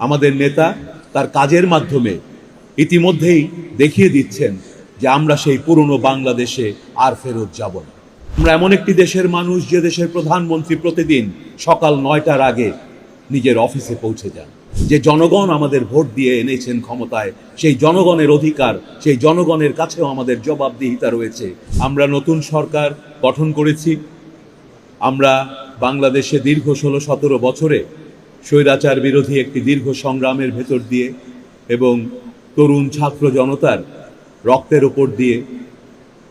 আমাদের নেতা তার কাজের মাধ্যমে ইতিমধ্যেই দেখিয়ে দিচ্ছেন যে আমরা সেই পুরনো বাংলাদেশে আর ফেরত যাব না। আমরা এমন একটি দেশের মানুষ যে দেশের প্রধানমন্ত্রী প্রতিদিন সকাল 9টার আগে নিজের অফিসে পৌঁছে যান। যে জনগণ আমাদের ভোট দিয়ে এনেছেন ক্ষমতায়, সেই জনগণের অধিকার, সেই জনগণের কাছেও আমাদের জবাবদিহিতা রয়েছে। আমরা নতুন সরকার গঠন করেছি। আমরা বাংলাদেশে দীর্ঘ 16-17 বছরে স্বৈরাচার বিরোধী একটি দীর্ঘ সংগ্রামের ভেতর দিয়ে এবং তরুণ ছাত্র জনতার রক্তের ওপর দিয়ে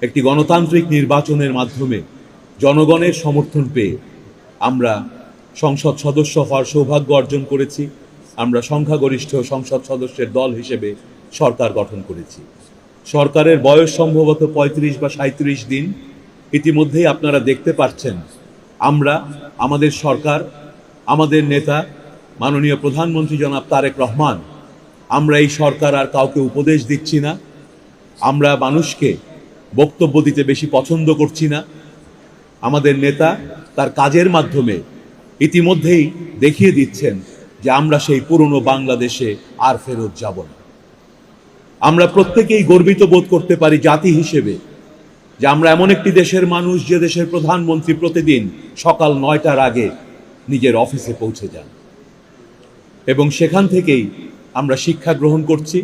একটি গণতান্ত্রিক নির্বাচনের মাধ্যমে জনগণের সমর্থন পেয়ে আমরা সংসদ সদস্য হওয়ার সৌভাগ্য অর্জন করেছি। আমরা সংখ্যাগরিষ্ঠ সংসদ সদস্যের দল হিসেবে সরকার গঠন করেছি। সরকারের বয়স সম্ভবত 35 বা 37 দিন। ইতিমধ্যেই আপনারা দেখতে পাচ্ছেন আমরা আমাদের সরকার, আমাদের নেতা মাননীয় প্রধানমন্ত্রী জনাব তারেক রহমান, আমরা এই সরকার আর কাউকে উপদেশ দিচ্ছি না, আমরা মানুষকে বক্তব্য দিতে বেশি পছন্দ করছি না। আমাদের নেতা তার কাজের মাধ্যমে ইতিমধ্যেই দেখিয়ে দিচ্ছেন যে আমরা সেই পুরনো বাংলাদেশে আর ফেরত যাব না। আমরা প্রত্যেকেই গর্বিত বোধ করতে পারি জাতি হিসেবে যে আমরা এমন একটি দেশের মানুষ যে দেশের প্রধানমন্ত্রী প্রতিদিন সকাল 9টার আগে নিজের অফিসে পৌঁছে যান এবং সেখান থেকেই আমরা শিক্ষা গ্রহণ করছি।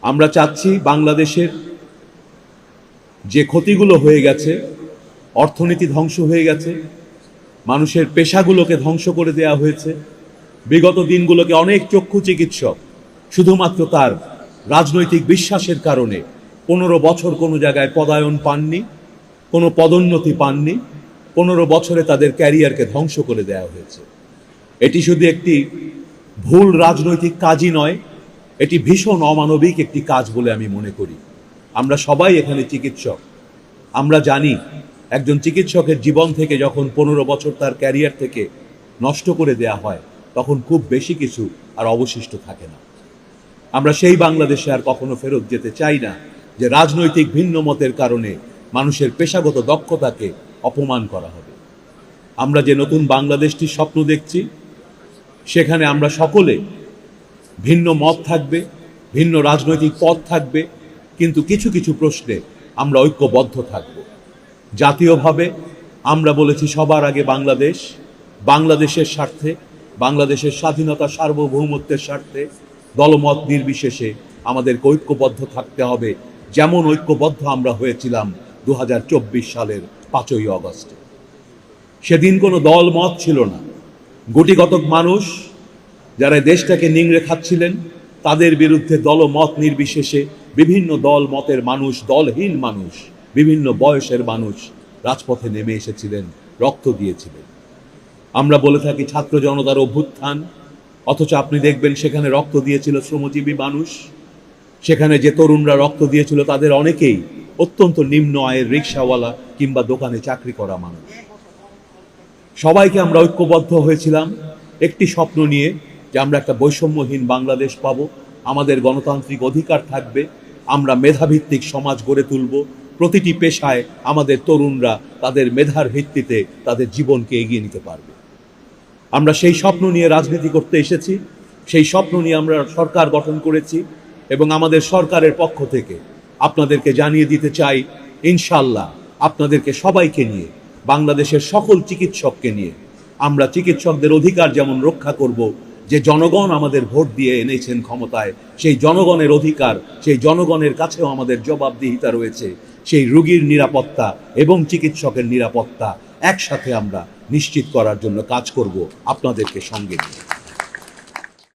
আমরা চাচ্ছি বাংলাদেশের যে ক্ষতিগুলো হয়ে গেছে, অর্থনীতি ধ্বংস হয়ে গেছে, মানুষের পেশাগুলোকে ধ্বংস করে দেওয়া হয়েছে। বিগত দিনগুলোকে অনেক চক্ষু চিকিৎসক শুধুমাত্র তার রাজনৈতিক বিশ্বাসের কারণে 15 বছর কোনো জায়গায় পদায়ন পাননি, কোনো পদোন্নতি পাননি। 15 বছরে তাদের ক্যারিয়ারকে ধ্বংস করে দেওয়া হয়েছে। এটি শুধু একটি ভুল রাজনৈতিক কাজই নয়, এটি ভীষণ অমানবিক একটি কাজ বলে আমি মনে করি। আমরা সবাই এখানে চিকিৎসক। আমরা জানি একজন চিকিৎসকের জীবন থেকে যখন 15 বছর তার ক্যারিয়ার থেকে নষ্ট করে দেয়া হয়, তখন খুব বেশি কিছু আর অবশিষ্ট থাকে না। আমরা সেই বাংলাদেশে আর কখনো ফেরত যেতে চাই না যে রাজনৈতিক ভিন্ন মতের কারণে মানুষের পেশাগত দক্ষতাকে অপমান করা হবে। আমরা যে নতুন বাংলাদেশটির স্বপ্ন দেখছি, সেখানে আমরা সকলে ভিন্ন মত থাকবে, ভিন্ন রাজনৈতিক পথ থাকবে, কিন্তু কিছু কিছু প্রশ্নে আমরা ঐক্যবদ্ধ থাকব। জাতীয়ভাবে আমরা বলেছি সবার আগে বাংলাদেশ, বাংলাদেশের স্বার্থে, বাংলাদেশের স্বাধীনতা সার্বভৌমত্বের স্বার্থে দলমত নির্বিশেষে আমাদেরকে ঐক্যবদ্ধ থাকতে হবে, যেমন ঐক্যবদ্ধ আমরা হয়েছিলাম 2024 সালের 5ই অগস্টে। সেদিন কোনো দল মত ছিল না। গুটিকতক মানুষ যারা দেশটাকে নিংড়ে খাচ্ছিলেন, তাদের বিরুদ্ধে দলমত নির্বিশেষে বিভিন্ন দল মতের মানুষ, দলহীন মানুষ, বিভিন্ন বয়সের মানুষ রাজপথে নেমে এসেছিলেন, রক্ত দিয়েছিলেন। আমরা বলে থাকি ছাত্র জনতার অভ্যুত্থান, অথচ আপনি দেখবেন সেখানে রক্ত দিয়েছিল শ্রমজীবী মানুষ। সেখানে যে তরুণরা রক্ত দিয়েছিল তাদের অনেকেই অত্যন্ত নিম্ন আয়ের রিক্সাওয়ালা কিংবা দোকানে চাকরি করা মানুষ। সবাইকে আমরা ঐক্যবদ্ধ হয়েছিলাম একটি স্বপ্ন নিয়ে যে আমরা একটা বৈষম্যহীন বাংলাদেশ পাবো, আমাদের গণতান্ত্রিক অধিকার থাকবে, আমরা মেধাভিত্তিক সমাজ গড়ে তুলব, প্রতিটি পেশায় আমাদের তরুণরা তাদের মেধার ভিত্তিতে তাদের জীবনকে এগিয়ে নিতে পারবে। আমরা সেই স্বপ্ন নিয়ে রাজনীতি করতে এসেছি, সেই স্বপ্ন নিয়ে আমরা সরকার গঠন করেছি এবং আমাদের সরকারের পক্ষ থেকে আপনাদেরকে জানিয়ে দিতে চাই, ইনশাল্লাহ আপনাদেরকে সবাইকে নিয়ে, বাংলাদেশের সকল চিকিৎসককে নিয়ে আমরা চিকিৎসকদের অধিকার যেমন রক্ষা করব, যে জনগণ আমাদের ভোট দিয়ে এনেছেন ক্ষমতায়, সেই জনগণের অধিকার, সেই জনগণের কাছেও আমাদের জবাবদিহিতা রয়েছে। সেই রোগীর নিরাপত্তা এবং চিকিৎসকের নিরাপত্তা একসাথে আমরা নিশ্চিত করার জন্য কাজ করব আপনাদেরকে সঙ্গে নিয়ে।